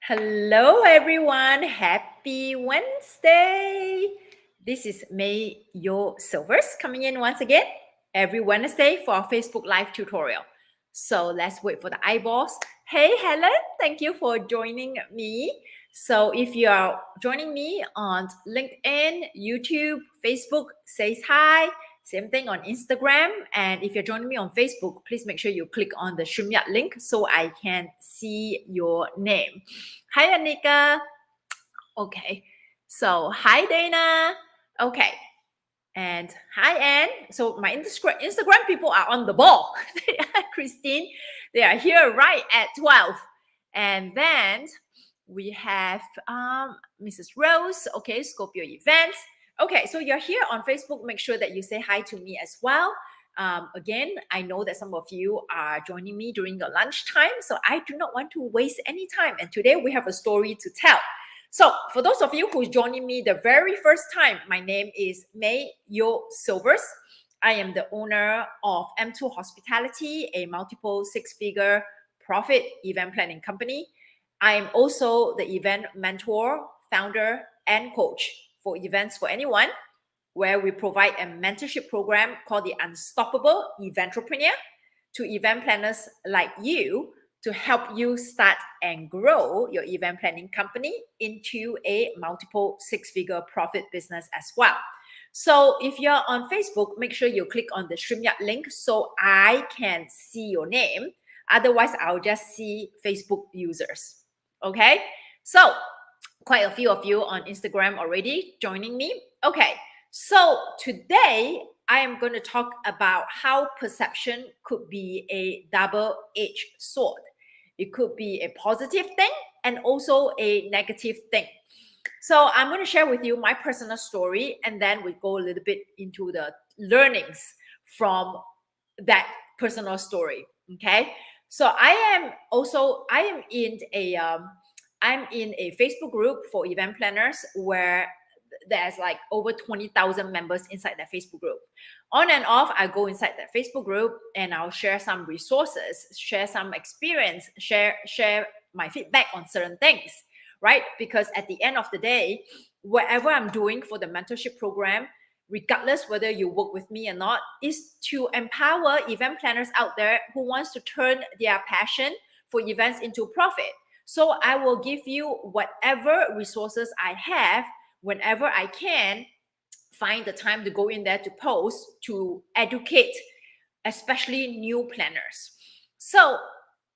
Hello, everyone. Happy Wednesday. This is May Your Silvers coming in once again every Wednesday for our Facebook Live tutorial. So let's wait for the eyeballs. Hey, Helen, thank you for joining me. So if you are joining me on LinkedIn, YouTube, Facebook, say hi. Same thing on Instagram. And if you're joining me on Facebook, please make sure you click on the StreamYard link so I can see your name. Hi, Anika. Okay. So, hi, Dana. Okay. And hi, Anne. So, my Instagram people are on the ball. Christine, they are here right at 12. And then we have Mrs. Rose. Okay, Scorpio Events. Okay, so you're here on Facebook. Make sure that you say hi to me as well. Again, I know that some of you are joining me during your lunchtime, so I do not want to waste any time. And today we have a story to tell. So for those of you who's joining me the very first time, my name is May Yo Silvers. I am the owner of M2 Hospitality, a multiple six-figure profit event planning company. I am also the event mentor, founder, and coach for Events for Anyone, where we provide a mentorship program called the Unstoppable Eventrepreneur to event planners like you to help you start and grow your event planning company into a multiple six-figure profit business as well. So if you're on Facebook, make sure you click on the StreamYard link so I can see your name. Otherwise, I'll just see Facebook users. Okay? So quite a few of you on Instagram already joining me. Okay. So today I am going to talk about how perception could be a double-edged sword. It could be a positive thing and also a negative thing. So I'm going to share with you my personal story, and then we go a little bit into the learnings from that personal story. Okay. So I'm in a Facebook group for event planners where there's like over 20,000 members inside that Facebook group. On and off, I go inside that Facebook group and I'll share some resources, share some experience, share my feedback on certain things, right? Because at the end of the day, whatever I'm doing for the mentorship program, regardless whether you work with me or not, is to empower event planners out there who wants to turn their passion for events into profit. So I will give you whatever resources I have whenever I can find the time to go in there to post, to educate, especially new planners. So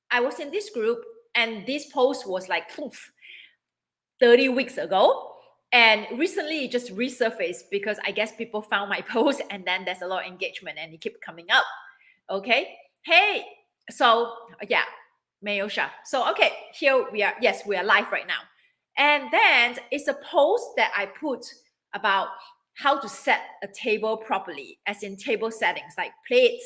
I was in this group and this post was like 30 weeks ago. And recently it just resurfaced because I guess people found my post and then there's a lot of engagement and it kept coming up. Okay. Hey, so yeah, Mayosha. So okay, here we are. Yes, we are live right now. And then it's a post that I put about how to set a table properly, as in table settings like plates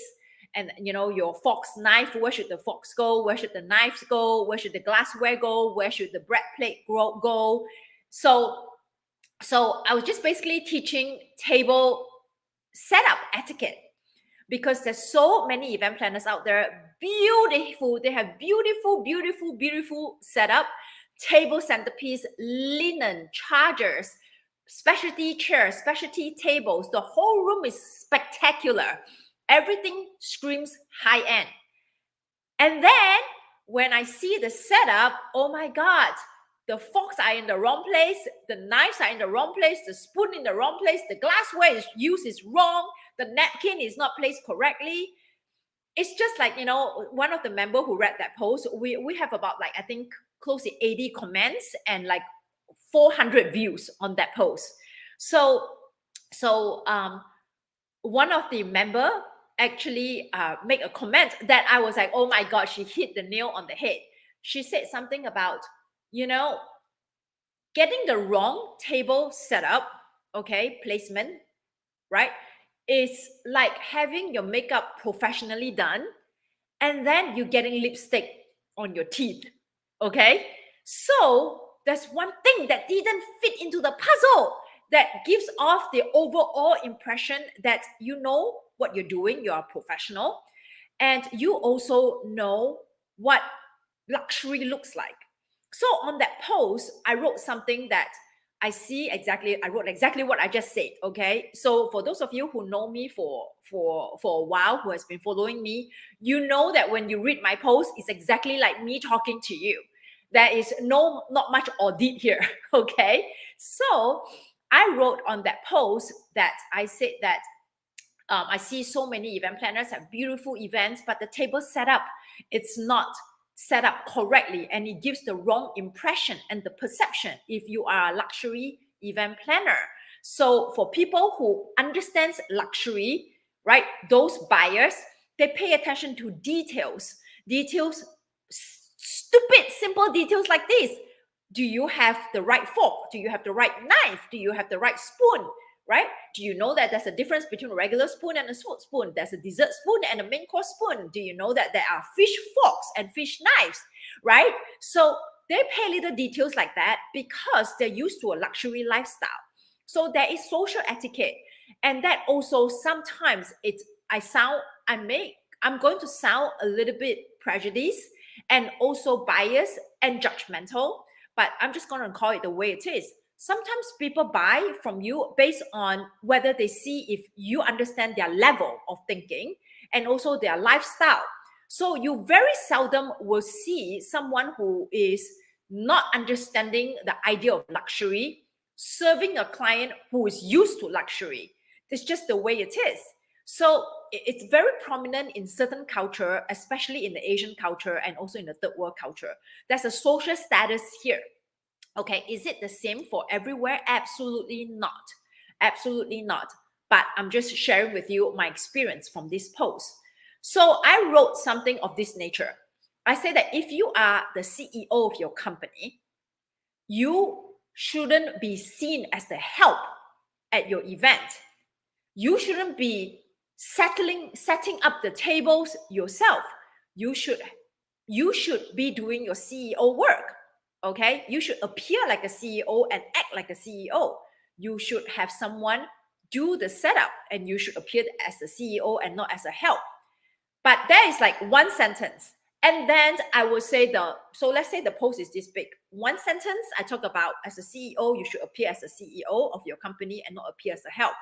and your forks, knife. Where should the forks go? Where should the knives go? Where should the glassware go? Where should the bread plate go? So I was just basically teaching table setup etiquette, because there's so many event planners out there. Beautiful. They have beautiful setup, table centerpiece, linen, chargers, specialty chairs, specialty tables. The whole room is spectacular. Everything screams high end. And then when I see the setup, oh my God, the forks are in the wrong place, the knives are in the wrong place, the spoon in the wrong place, the glassware is wrong, the napkin is not placed correctly. It's just like, one of the members who read that post, we have about like, I think close to 80 comments and like 400 views on that post. So one of the member actually make a comment that I was like, oh my God, she hit the nail on the head. She said something about, getting the wrong table setup, okay, placement, right, is like having your makeup professionally done and then you're getting lipstick on your teeth, okay? So there's one thing that didn't fit into the puzzle that gives off the overall impression that you know what you're doing, you're a professional, and you also know what luxury looks like. So on that post, I wrote something that I wrote exactly what I just said. Okay. So for those of you who know me for a while, who has been following me, you know that when you read my post, it's exactly like me talking to you. There is not much audit here. Okay. So I wrote on that post that I said that I see so many event planners have beautiful events, but the table setup, it's not set up correctly, and it gives the wrong impression and the perception if you are a luxury event planner. So for people who understands luxury, right, those buyers, they pay attention to details, stupid, simple details like this. Do you have the right fork? Do you have the right knife? Do you have the right spoon? Right? Do you know that there's a difference between a regular spoon and a smooth spoon? There's a dessert spoon and a main course spoon. Do you know that there are fish forks and fish knives? Right? So they pay little details like that because they're used to a luxury lifestyle. So there is social etiquette. And that also sometimes I'm going to sound a little bit prejudiced and also biased and judgmental, but I'm just going to call it the way it is. Sometimes people buy from you based on whether they see if you understand their level of thinking and also their lifestyle. So you very seldom will see someone who is not understanding the idea of luxury serving a client who is used to luxury. It's just the way it is. So it's very prominent in certain culture, especially in the Asian culture and also in the third world culture. There's a social status here. Okay, is it the same for everywhere? Absolutely not. Absolutely not. But I'm just sharing with you my experience from this post. So I wrote something of this nature. I say that if you are the CEO of your company, you shouldn't be seen as the help at your event. You shouldn't be setting up the tables yourself. You should be doing your CEO work. Okay, you should appear like a CEO and act like a CEO. You should have someone do the setup, and you should appear as a CEO and not as a help. But there is like one sentence. And then I would say so let's say the post is this big. One sentence, I talk about as a CEO, you should appear as a CEO of your company and not appear as a help.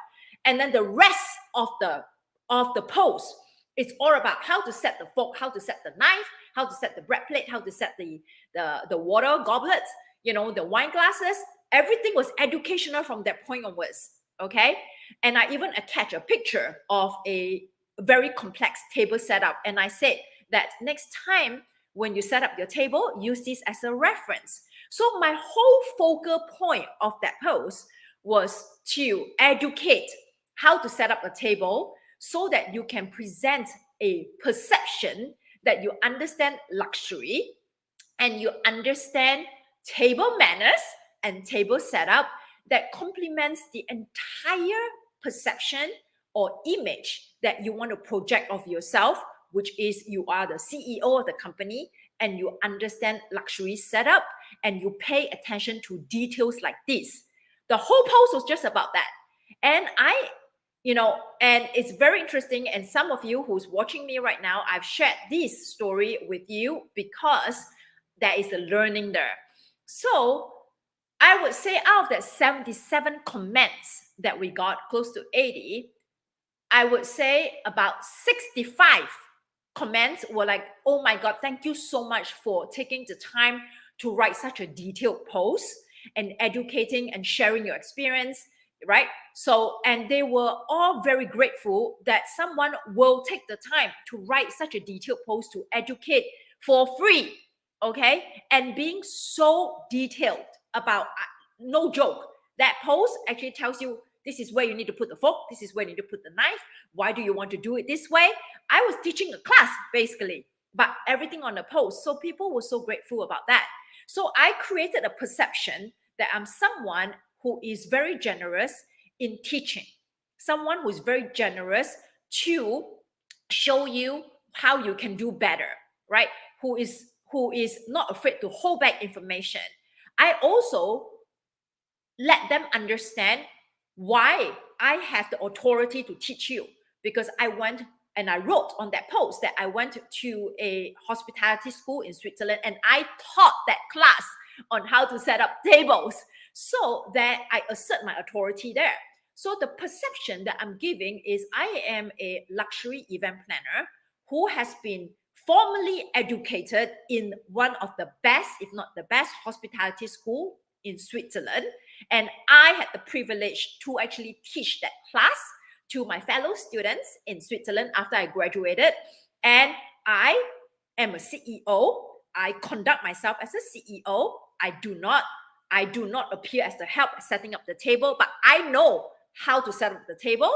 And then the rest of the post, it's all about how to set the fork, how to set the knife, how to set the bread plate, how to set the water goblets, the wine glasses. Everything was educational from that point onwards. Okay. And I even attach a picture of a very complex table setup. And I said that next time when you set up your table, use this as a reference. So my whole focal point of that post was to educate how to set up a table so that you can present a perception that you understand luxury and you understand table manners and table setup that complements the entire perception or image that you want to project of yourself, which is you are the CEO of the company and you understand luxury setup and you pay attention to details like this. The whole post was just about that. And and it's very interesting. And some of you who's watching me right now, I've shared this story with you because there is a learning there. So I would say out of that 77 comments that we got, close to 80, I would say about 65 comments were like, oh my God, thank you so much for taking the time to write such a detailed post and educating and sharing your experience, right? So, and they were all very grateful that someone will take the time to write such a detailed post to educate for free, okay? And being so detailed about, no joke, that post actually tells you this is where you need to put the fork, this is where you need to put the knife, why do you want to do it this way? I was teaching a class basically, but everything on the post. So people were so grateful about that. So I created a perception that I'm someone who is very generous in teaching, someone who is very generous to show you how you can do better, right? Who is not afraid to hold back information. I also let them understand why I have the authority to teach you, because I want And I wrote on that post that I went to a hospitality school in Switzerland and I taught that class on how to set up tables so that I assert my authority there. So the perception that I'm giving is I am a luxury event planner who has been formally educated in one of the best, if not the best, hospitality school in Switzerland. And I had the privilege to actually teach that class to my fellow students in Switzerland after I graduated. And I am a CEO. I conduct myself as a CEO. I do not appear as the help setting up the table, but I know how to set up the table,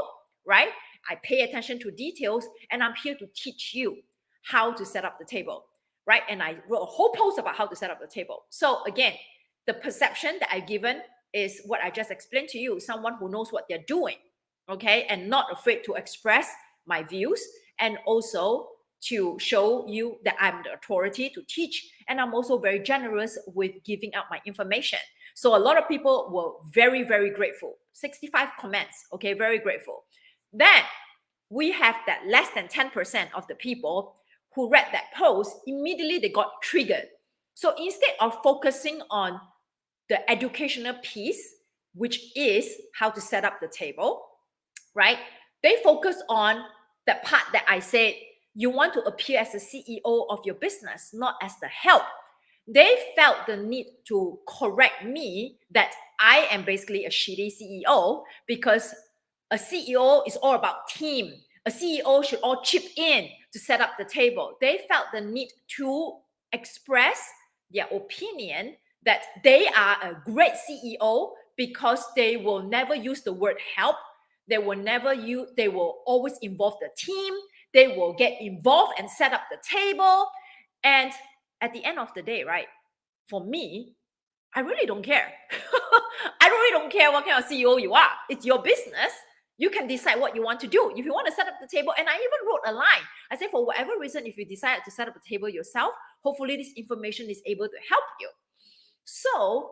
right? I pay attention to details and I'm here to teach you how to set up the table, right? And I wrote a whole post about how to set up the table. So again, the perception that I've given is what I just explained to you, someone who knows what they're doing, okay, and not afraid to express my views and also to show you that I'm the authority to teach. And I'm also very generous with giving out my information. So a lot of people were very, very grateful. 65 comments, okay, very grateful. Then we have that less than 10% of the people who read that post, immediately they got triggered. So instead of focusing on the educational piece, which is how to set up the table, right? They focus on the part that I said, you want to appear as the CEO of your business, not as the help. They felt the need to correct me that I am basically a shitty CEO because a CEO is all about team. A CEO should all chip in to set up the table. They felt the need to express their opinion that they are a great CEO because they will never use the word help. They will always involve the team. They will get involved and set up the table. And at the end of the day, right, for me, I really don't care. I really don't care what kind of CEO you are. It's your business. You can decide what you want to do. If you want to set up the table, and I even wrote a line. I said, for whatever reason, if you decide to set up a table yourself, hopefully this information is able to help you. So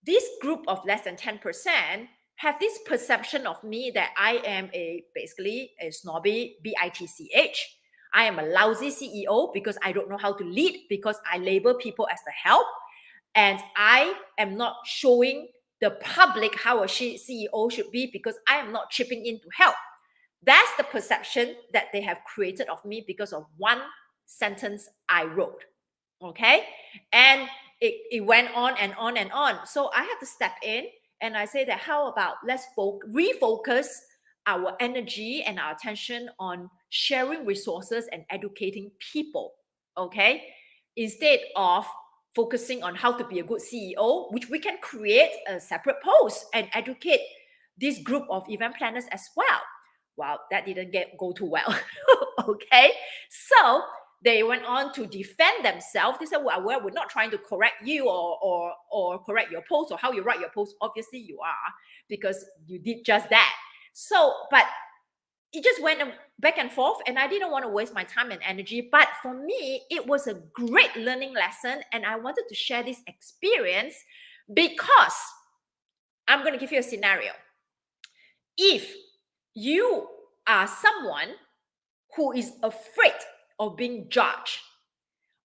this group of less than 10% have this perception of me that I am basically a snobby bitch. I am a lousy CEO because I don't know how to lead, because I label people as the help. And I am not showing the public how a CEO should be because I am not chipping in to help. That's the perception that they have created of me because of one sentence I wrote. Okay. And it went on and on and on. So I had to step in and I say that how about let's refocus our energy and our attention on sharing resources and educating people. Okay. Instead of focusing on how to be a good CEO, which we can create a separate post and educate this group of event planners as well. Well, that didn't go too well. Okay. So they went on to defend themselves. They said, well, we're not trying to correct you or correct your post or how you write your post. Obviously you are, because you did just that. So, but it just went back and forth and I didn't want to waste my time and energy. But for me, it was a great learning lesson. And I wanted to share this experience because I'm going to give you a scenario. If you are someone who is afraid of being judged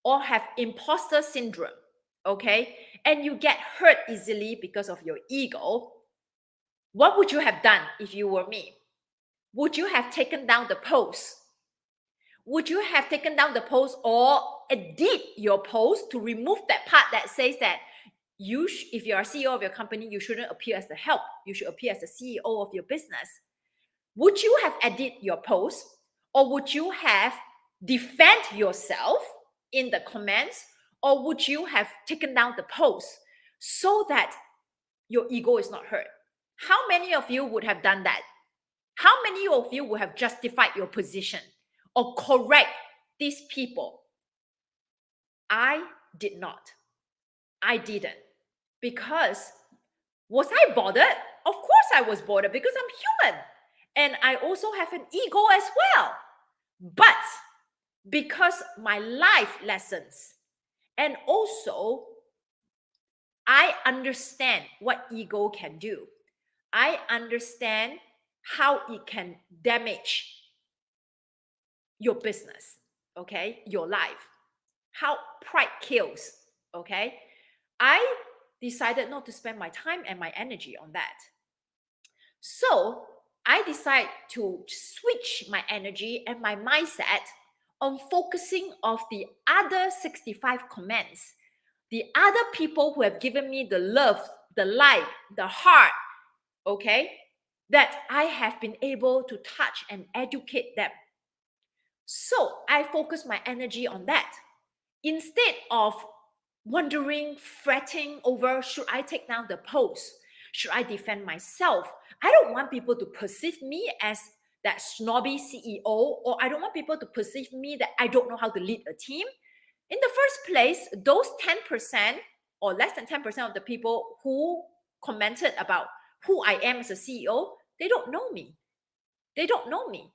or have imposter syndrome, okay, and you get hurt easily because of your ego, what would you have done if you were me? Would you have taken down the post? Would you have taken down the post or edit your post to remove that part that says that if you're a CEO of your company, you shouldn't appear as the help. You should appear as the CEO of your business. Would you have edited your post, or would you have defend yourself in the comments, or would you have taken down the post so that your ego is not hurt? How many of you would have done that? How many of you would have justified your position or correct these people? I did not. I didn't. Because was I bothered? Of course I was bothered because I'm human. And I also have an ego as well. But because my life lessons and also I understand what ego can do. I understand how it can damage your business, okay, your life, how pride kills, okay, I decided not to spend my time and my energy on that. So I decide to switch my energy and my mindset on focusing of the other 65 comments, the other people who have given me the love, the like, the heart, okay, that I have been able to touch and educate them. So I focus my energy on that instead of wondering, fretting over, should I take down the post? Should I defend myself? I don't want people to perceive me as that snobby CEO, or I don't want people to perceive me that I don't know how to lead a team. In the first place, those 10% or less than 10% of the people who commented about who I am as a CEO, they don't know me. They don't know me.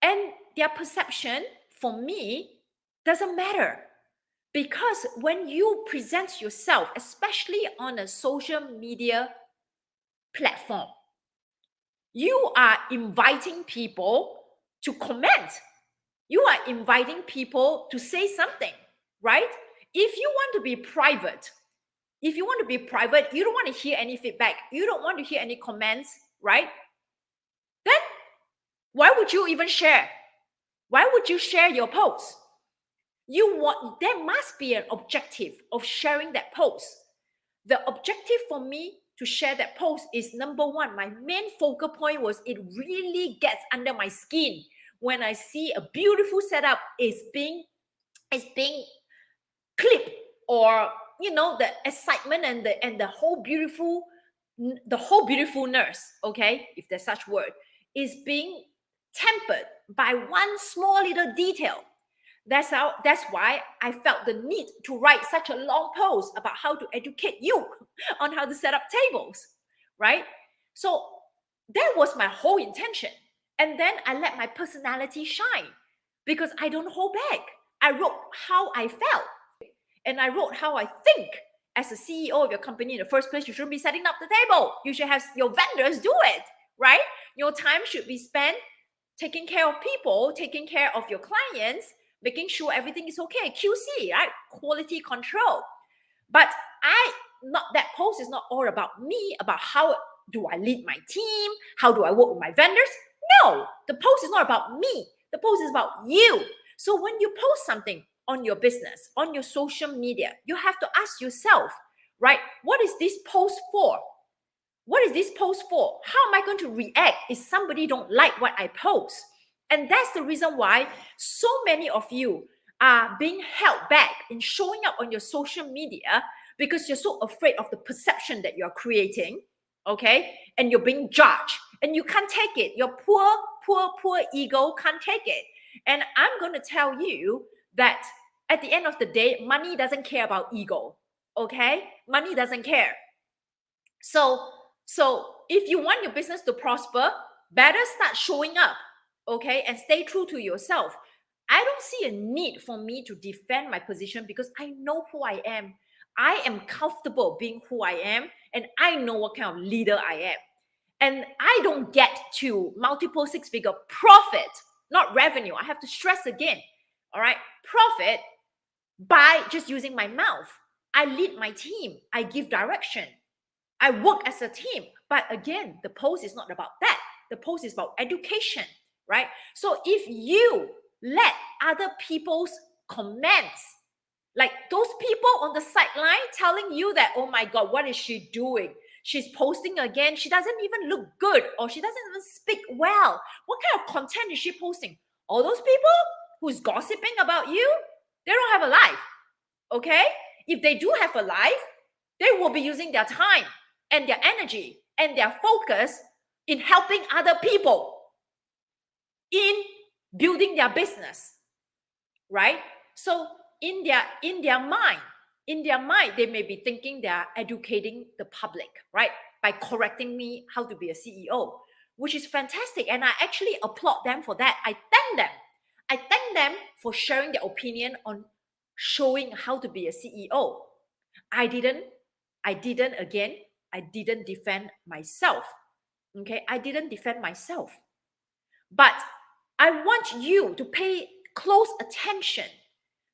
And their perception for me doesn't matter. Because when you present yourself, especially on a social media platform, you are inviting people to comment. You are inviting people to say something, right? If you want to be private, you don't want to hear any feedback, you don't want to hear any comments, right? Then why would you even share? Why would you share your post? There must be an objective of sharing that post. The objective for me to share that post is, number one, my main focal point was it really gets under my skin when I see a beautiful setup is being clipped, or the excitement and the whole beautifulness, okay, if there's such word, is being tempered by one small little detail. That's why I felt the need to write such a long post about how to educate you on how to set up tables, right? So that was my whole intention. And then I let my personality shine because I don't hold back. I wrote how I felt and I wrote how I think. As a CEO of your company, in the first place, you shouldn't be setting up the table. You should have your vendors do it, right? Your time should be spent taking care of people, taking care of your clients, making sure everything is okay. QC, right? Quality control. But that post is not all about me, about how do I lead my team? How do I work with my vendors? No, the post is not about me. The post is about you. So when you post something on your business, on your social media, you have to ask yourself, right? What is this post for? What is this post for? How am I going to react if somebody don't like what I post? And that's the reason why so many of you are being held back in showing up on your social media because you're so afraid of the perception that you're creating, okay? And you're being judged and you can't take it. Your poor ego can't take it. And I'm going to tell you that at the end of the day, money doesn't care about ego, okay? Money doesn't care. So if you want your business to prosper, better start showing up, okay, and stay true to yourself. I don't see a need for me to defend my position because I know who I am. I am comfortable being who I am, and I know what kind of leader I am. And I don't get to multiple six-figure profit, not revenue. I have to stress again, all right? Profit by just using my mouth. I lead my team. I give direction. I work as a team. But again, the post is not about that. The post is about education, right? So if you let other people's comments, like those people on the sideline telling you that, oh my God, what is she doing? She's posting again. She doesn't even look good, or she doesn't even speak well. What kind of content is she posting? All those people who's gossiping about you, they don't have a life, okay? If they do have a life, they will be using their time and their energy and their focus in helping other people in building their business, right? So in their mind, they may be thinking they are educating the public, right? By correcting me how to be a CEO, which is fantastic. And I actually applaud them for that. I thank them for sharing their opinion on showing how to be a CEO. I didn't defend myself. Okay, I didn't defend myself. But I want you to pay close attention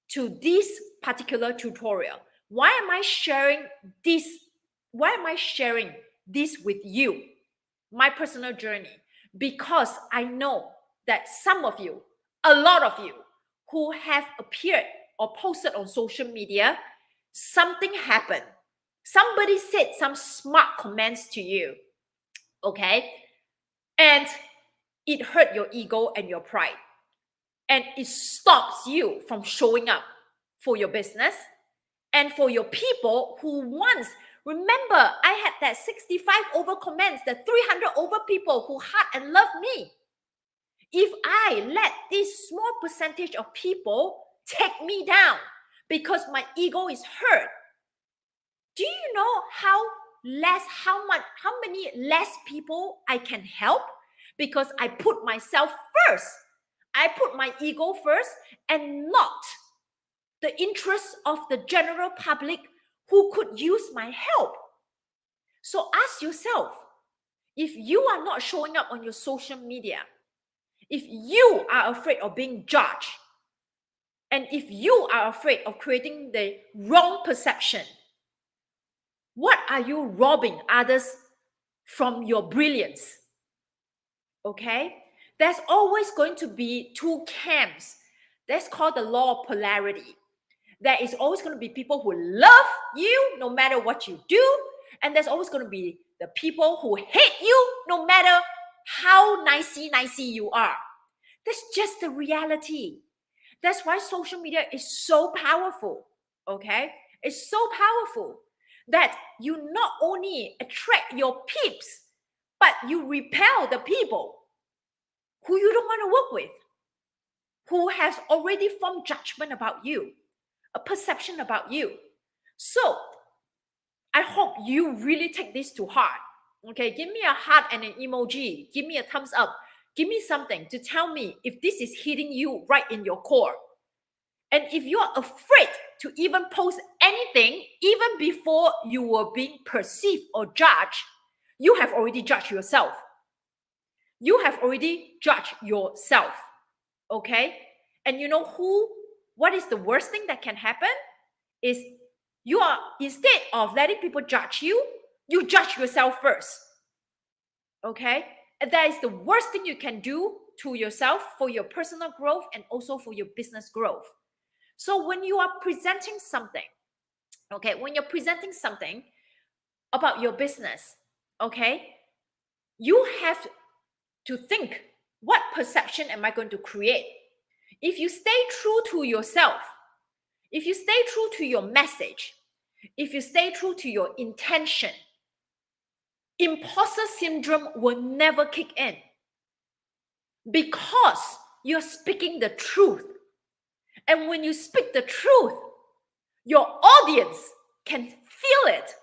to this particular tutorial. Why am I sharing this? Why am I sharing this with you? My personal journey. Because I know that some of you, a lot of you, who have appeared or posted on social media, something happened. Somebody said some smart comments to you, okay? And it hurt your ego and your pride. And it stops you from showing up for your business and for your people who once, remember, I had that 65 over comments, the 300 over people who heart and love me. If I let this small percentage of people take me down because my ego is hurt, do you know how many less people I can help? Because I put myself first. I put my ego first and not the interests of the general public who could use my help. So ask yourself, if you are not showing up on your social media, if you are afraid of being judged, and if you are afraid of creating the wrong perception, what are you robbing others from your brilliance? Okay? There's always going to be two camps. That's called the law of polarity. There is always going to be people who love you no matter what you do. And there's always going to be the people who hate you no matter how nicey you are. That's just the reality. That's why social media is so powerful. Okay? It's so powerful that you not only attract your peeps, but you repel the people who you don't want to work with, who has already formed judgment about you, a perception about you. So I hope you really take this to heart. Okay, give me a heart and an emoji. Give me a thumbs up. Give me something to tell me if this is hitting you right in your core. And if you are afraid to even post anything, even before you were being perceived or judged, you have already judged yourself. You have already judged yourself. Okay? And you know what is the worst thing that can happen? Is you are, instead of letting people judge you, you judge yourself first. Okay? And that is the worst thing you can do to yourself for your personal growth and also for your business growth. So when you are presenting something, okay, when you're presenting something about your business, okay, you have to think, what perception am I going to create? If you stay true to yourself, if you stay true to your message, if you stay true to your intention, imposter syndrome will never kick in because you're speaking the truth. And when you speak the truth, your audience can feel it.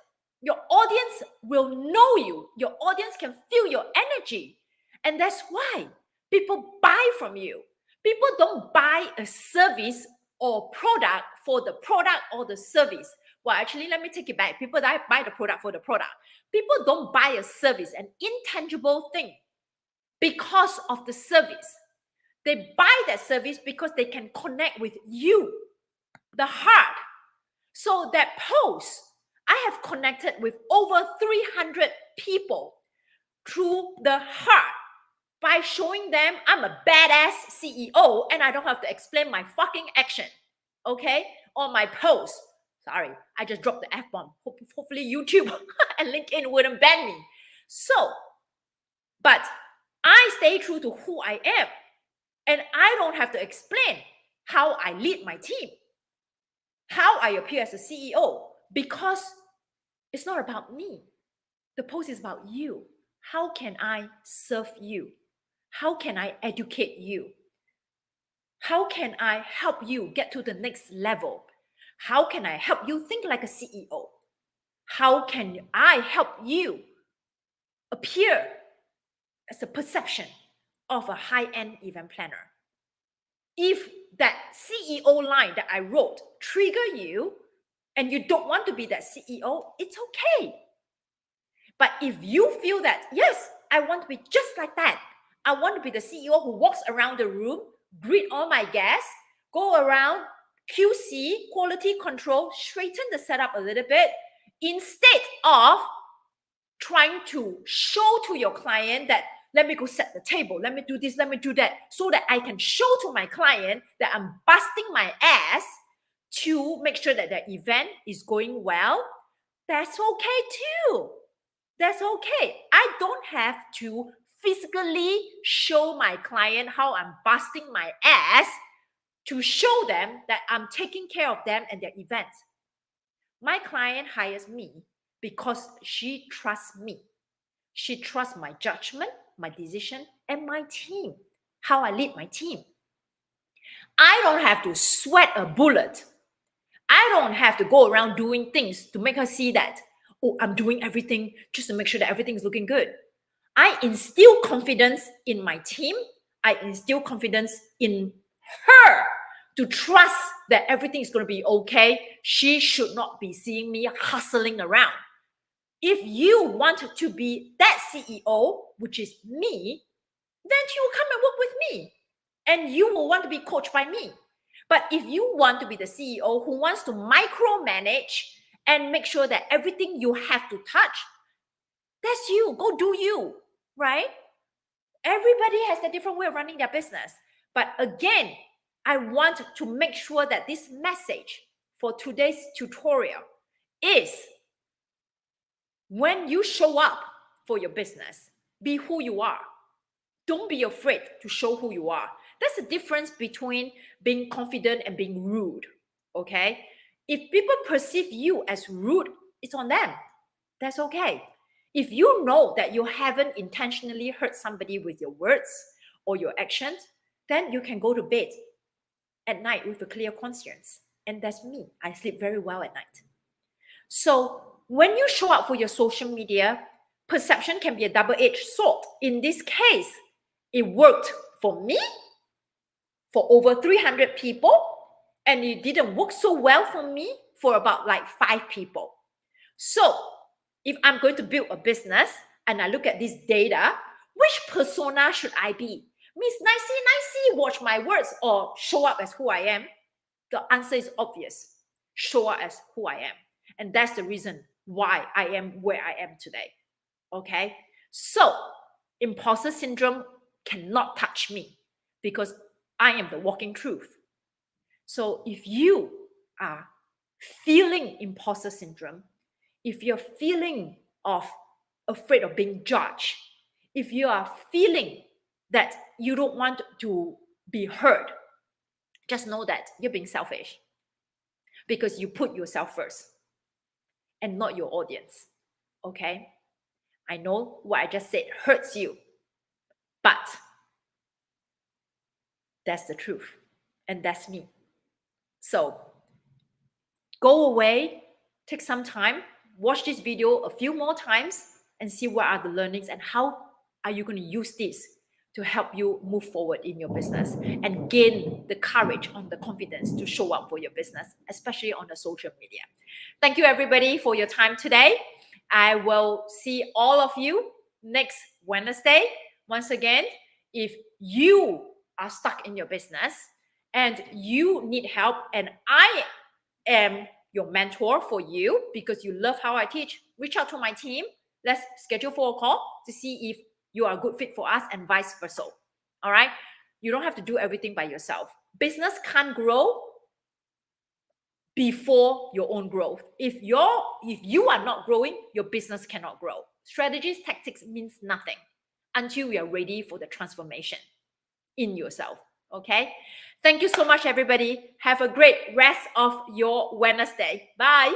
Your audience will know you. Your audience can feel your energy. And that's why people buy from you. People don't buy a service or product for the product or the service. Well, actually, let me take it back. People that buy the product for the product. People don't buy a service, an intangible thing, because of the service. They buy that service because they can connect with you, the heart. So that post, I have connected with over 300 people through the heart by showing them I'm a badass CEO and I don't have to explain my fucking action, okay, on my post. Sorry, I just dropped the F-bomb. Hopefully YouTube and LinkedIn wouldn't ban me. So, but I stay true to who I am and I don't have to explain how I lead my team, how I appear as a CEO, because it's not about me. The post is about you. How can I serve you? How can I educate you? How can I help you get to the next level? How can I help you think like a CEO? How can I help you appear as a perception of a high-end event planner? If that CEO line that I wrote trigger you and you don't want to be that CEO, it's okay. But if you feel that, yes, I want to be just like that, I want to be the CEO who walks around the room greet all my guests, go around, QC, quality control, straighten the setup a little bit, instead of trying to show to your client that, let me go set the table, let me do this, let me do that, so that I can show to my client that I'm busting my ass to make sure that the event is going well. That's okay too. That's okay. I don't have to physically show my client how I'm busting my ass to show them that I'm taking care of them and their events. My client hires me because she trusts me. She trusts my judgment, my decision, and my team, how I lead my team. I don't have to sweat a bullet. I don't have to go around doing things to make her see that, oh, I'm doing everything just to make sure that everything is looking good. I instill confidence in my team. I instill confidence in her to trust that everything is going to be okay. She should not be seeing me hustling around. If you want to be that CEO, which is me, then you will come and work with me. And you will want to be coached by me. But if you want to be the CEO who wants to micromanage and make sure that everything you have to touch, that's you. Go do you, right? Everybody has a different way of running their business. But again, I want to make sure that this message for today's tutorial is, when you show up for your business, be who you are. Don't be afraid to show who you are. That's the difference between being confident and being rude, okay? If people perceive you as rude, it's on them. That's okay. If you know that you haven't intentionally hurt somebody with your words or your actions, then you can go to bed at night with a clear conscience. And that's me. I sleep very well at night. So when you show up for your social media, perception can be a double-edged sword. In this case, it worked for me, for over 300 people, and it didn't work so well for me for about like 5 people. So if I'm going to build a business and I look at this data, which persona should I be? Miss Nicey, watch my words, or show up as who I am? The answer is obvious. Show up as who I am. And that's the reason why I am where I am today. Okay? So imposter syndrome cannot touch me because I am the walking truth. So if you are feeling imposter syndrome, if you're feeling afraid of being judged, if you are feeling that you don't want to be heard, just know that you're being selfish because you put yourself first and not your audience. Okay? I know what I just said hurts you, but that's the truth. And that's me. So go away, take some time, watch this video a few more times and see what are the learnings and how are you going to use this to help you move forward in your business and gain the courage and the confidence to show up for your business, especially on the social media. Thank you everybody for your time today. I will see all of you next Wednesday. Once again, if you are stuck in your business and you need help and I am your mentor for you because you love how I teach, reach out to my team. Let's schedule for a call to see if you are a good fit for us and vice versa. All right? You don't have to do everything by yourself. Business can't grow before your own growth. If you are not growing, your business cannot grow. Strategies, tactics means nothing until you are ready for the transformation in yourself. Okay? Thank you so much, everybody. Have a great rest of your Wednesday. Bye.